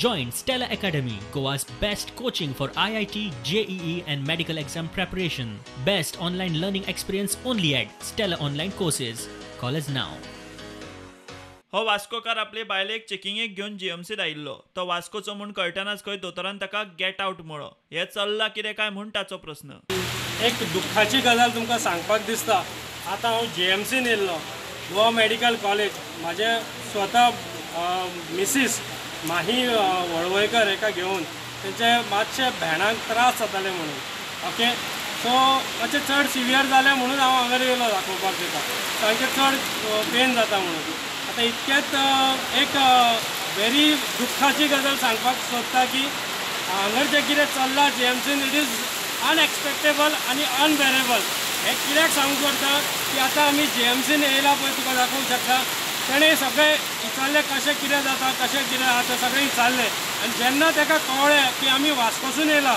Join Stella Academy, Goa's best coaching for IIT, JEE and medical exam preparation. Best online learning experience only at Stella Online Courses. Call us now. हो वास्कोकार आपले बायलेक चेकिंगेक घेऊन जीएमसीत आयिल्लो. तो वास्कोचो म्हूण कळटनाच खंय दोतोरान ताका गेट आउट म्हणलो. हे चल्लां कितें काय म्हूण ताचो प्रश्न. एक दुख्खाची गजाल तुमकां सांगपाक दिसता. आतां हांव जीएमसीन येयल्लो, गोवा मेडिकल कॉलेज. म्हाजे स्वता मिसीस माही वळवयकर हेका घेवन तेंचे मातशे भेणाक त्रास जाताले म्हणून. ओके, सो मातशें चड सिवियर जालें म्हणून हांव हांगा येयलो दाखोवपाक तिका. तांचे चड पेन जाता म्हणून. आतां इतकेंच एक व्हेरी दुख्खाची गजाल सांगपाक सोदता की हांगर जें कितें चल्लां जीएमसीन, इट इज अनएक्सपेक्टेबल आनी अनबेरेबल. हें कित्याक सांगूंक करता की आतां आमी जीएमसीन येयला पळय, तुका दाखोवंक शकता तेणें सगळें विचारलें कशें कितें जाता, कशें कितें जाता, सगळें विचारलें. आनी जेन्ना ताका कळ्ळें की आमी वास्कोसून येयला,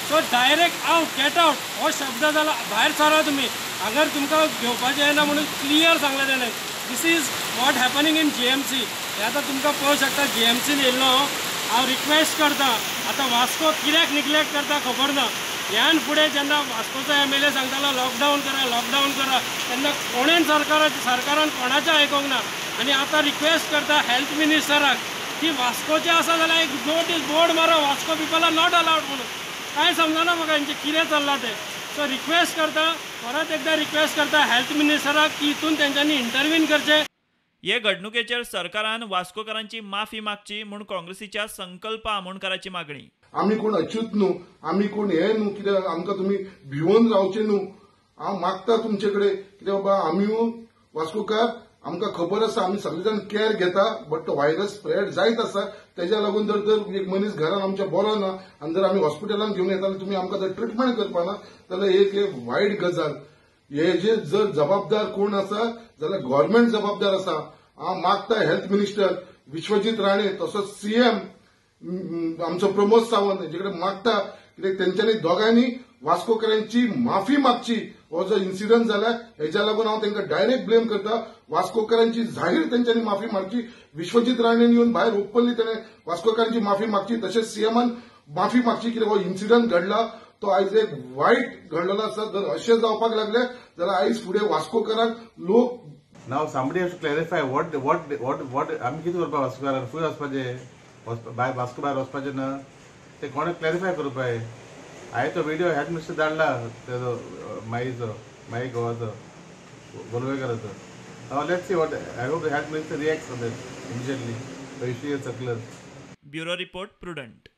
so direct out, get out हो शब्द जाला, भायर सरा तुमी, हांगर तुमकां घेवपाचें येना म्हणून क्लियर सांगलें तेणें. This is what happening in GMC. हें आतां तुमकां पळोवंक शकता जीएमसीन येयल्लो हांव रिक्वेस्ट करता. आतां वास्को कित्याक निग्लेक्ट करता खबर ना. ह्यान फुडें जेन्ना वास्कोचो MLA सांगतालो लॉकडावन करा, तेन्ना कोणेन सरकारान कोणाचें आयकोंक ना. आनी आतां रिक्वेस्ट करता हेल्थ मिनिस्टराक की वास्कोचें आसा जाल्यार एक नोटीस बोर्ड मारा, Vasco people are not allowed म्हणून. कांय समजना म्हाका हेंचें कितें चल्लां तें. सो रिक्वेस्ट करता, परत एकदा रिक्वेस्ट करता हेल्थ मिनिस्टराक की हितून तेंच्यांनी इंटरव्हीन करचें. हे घडणुकेचेर सरकारान वास्कोकारांची माफी मागची म्हूण काँग्रेसीच्या संकल्प आमोणकाराची मागणी. आमी कोण अच्युत न्हू, आमी कोण हे न्हू, कित्याक आमकां तुमी भिवून रावचे न्हू. हांव मागता तुमचे कडेन, कित्याक बाबा आमी वास्कोकार, आमकां खबर आसा आमी सगळे जाण केअर घेता, बट तो व्हायरस स्प्रेड जायत आसा. तेज्या लागून जर एक मनीस घरान आमच्या बरो ना आनी जर आमी हॉस्पिटलान घेवन येता जाल्यार तुमी आमकां जर ट्रिटमेंट करपाना जाल्यार एक वायट गजाल. हेजे जर जबाबदार कोण आसा जाल्यार गव्हर्नमेंट जबाबदार आसा. हांव मागता हेल्थ मिनिस्टर विश्वजीत राणे तसोच सीएम आमचो प्रमोद सावंत हेजे कडेन मागता, कित्याक तेंच्यांनी दोगांयनी वास्कोकारांची माफी मागची. हो जो इन्सिडंट जाला हेज्या लागून हांव तांकां डायरेक्ट ब्लेम करता. वास्कोकारांची जाहीर तेंच्यांनी माफी मागची. विश्वजीत राणेन येवन भायर ओपनली तेणें वास्कोकारांची माफी मागची. तशेंच सीएमान माफी मागची, कित्याक हो इन्सिडंट घडला तो आयज एक वायट घडलेलो आसा. जर अशें जावपाक लागले जाल्यार आयज फुडें वास्कोकारांक लोक Now somebody has to clarify what आमी कितें करपाक वास्कोकारांक फूंय वचपाचें, वास्को भायर वचपाचें ना, तें कोणें क्लॅरिफाय करपाक. हांवें तो व्हिडिओ हेल्थ मिनिस्टर धाडला तेजो माई गोवाचो गोलवेकराचो. Now let's see what I hope the health minister reacts on that immediately. The issue is settled. Bureau report prudent.